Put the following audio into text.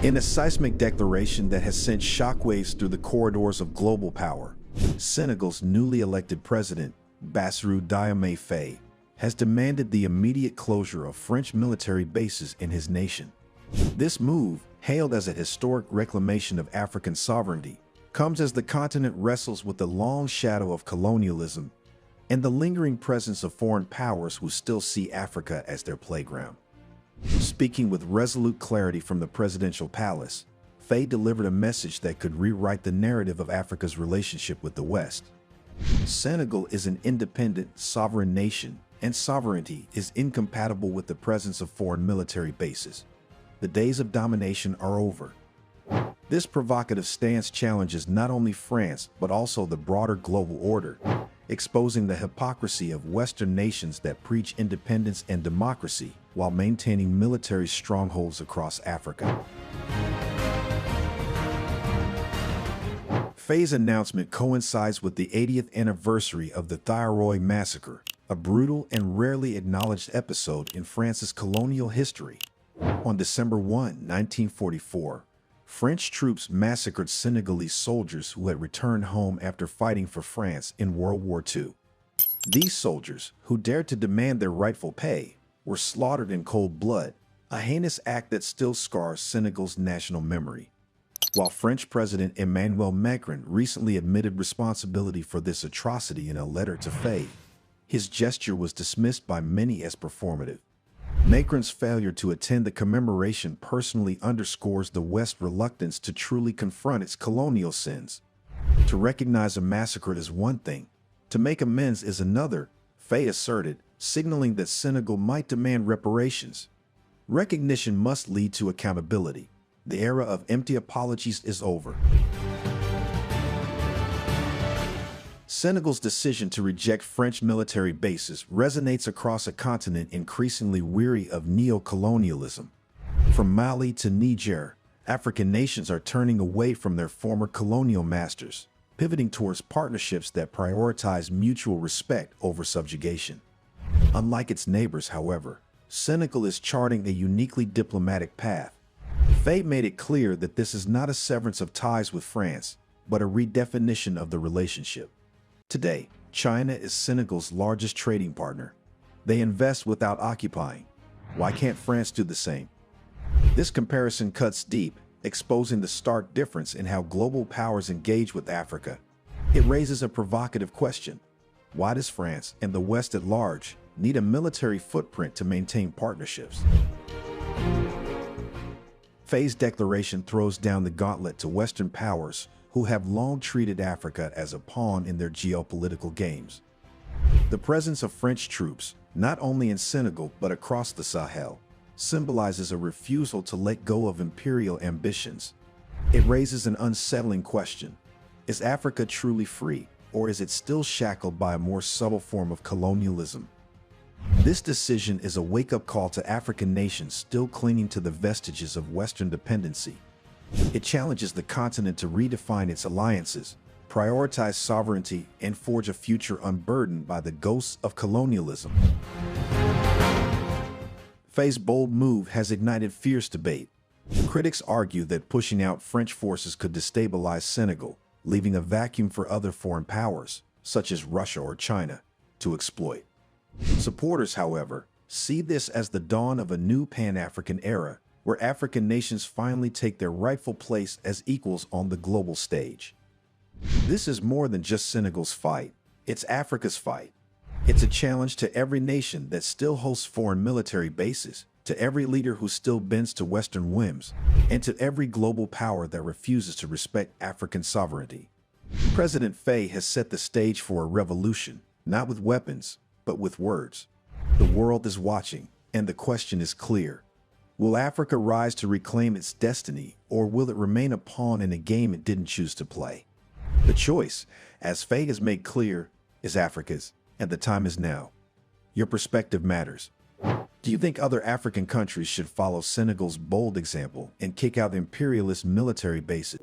In a seismic declaration that has sent shockwaves through the corridors of global power, Senegal's newly elected president, Bassirou Diomaye Faye, has demanded the immediate closure of French military bases in his nation. This move, hailed as a historic reclamation of African sovereignty, comes as the continent wrestles with the long shadow of colonialism and the lingering presence of foreign powers who still see Africa as their playground. Speaking with resolute clarity from the presidential palace, Faye delivered a message that could rewrite the narrative of Africa's relationship with the West. Senegal is an independent, sovereign nation, and sovereignty is incompatible with the presence of foreign military bases. The days of domination are over. This provocative stance challenges not only France but also the broader global order, exposing the hypocrisy of Western nations that preach independence and democracy while maintaining military strongholds across Africa. Faye's announcement coincides with the 80th anniversary of the Thiaroye massacre, a brutal and rarely acknowledged episode in France's colonial history. On December 1, 1944, French troops massacred Senegalese soldiers who had returned home after fighting for France in World War II. These soldiers, who dared to demand their rightful pay, were slaughtered in cold blood, a heinous act that still scars Senegal's national memory. While French President Emmanuel Macron recently admitted responsibility for this atrocity in a letter to Faye, his gesture was dismissed by many as performative. Macron's failure to attend the commemoration personally underscores the West's reluctance to truly confront its colonial sins. To recognize a massacre is one thing, to make amends is another, Faye asserted, signaling that Senegal might demand reparations. Recognition must lead to accountability. The era of empty apologies is over. Senegal's decision to reject French military bases resonates across a continent increasingly weary of neo-colonialism. From Mali to Niger, African nations are turning away from their former colonial masters, pivoting towards partnerships that prioritize mutual respect over subjugation. Unlike its neighbors, however, Senegal is charting a uniquely diplomatic path. Faye made it clear that this is not a severance of ties with France, but a redefinition of the relationship. Today, China is Senegal's largest trading partner. They invest without occupying. Why can't France do the same? This comparison cuts deep, exposing the stark difference in how global powers engage with Africa. It raises a provocative question. Why does France and the West at large need a military footprint to maintain partnerships? Faye's declaration throws down the gauntlet to Western powers who have long treated Africa as a pawn in their geopolitical games. The presence of French troops, not only in Senegal but across the Sahel, symbolizes a refusal to let go of imperial ambitions. It raises an unsettling question. Is Africa truly free, or is it still shackled by a more subtle form of colonialism? This decision is a wake-up call to African nations still clinging to the vestiges of Western dependency. It challenges the continent to redefine its alliances, prioritize sovereignty, and forge a future unburdened by the ghosts of colonialism. Faye's bold move has ignited fierce debate. Critics argue that pushing out French forces could destabilize Senegal, leaving a vacuum for other foreign powers, such as Russia or China, to exploit. Supporters, however, see this as the dawn of a new Pan-African era, where African nations finally take their rightful place as equals on the global stage. This is more than just Senegal's fight, it's Africa's fight. It's a challenge to every nation that still hosts foreign military bases, to every leader who still bends to Western whims, and to every global power that refuses to respect African sovereignty. President Faye has set the stage for a revolution, not with weapons, but with words. The world is watching, and the question is clear. Will Africa rise to reclaim its destiny, or will it remain a pawn in a game it didn't choose to play? The choice, as Faye has made clear, is Africa's, and the time is now. Your perspective matters. Do you think other African countries should follow Senegal's bold example and kick out imperialist military bases?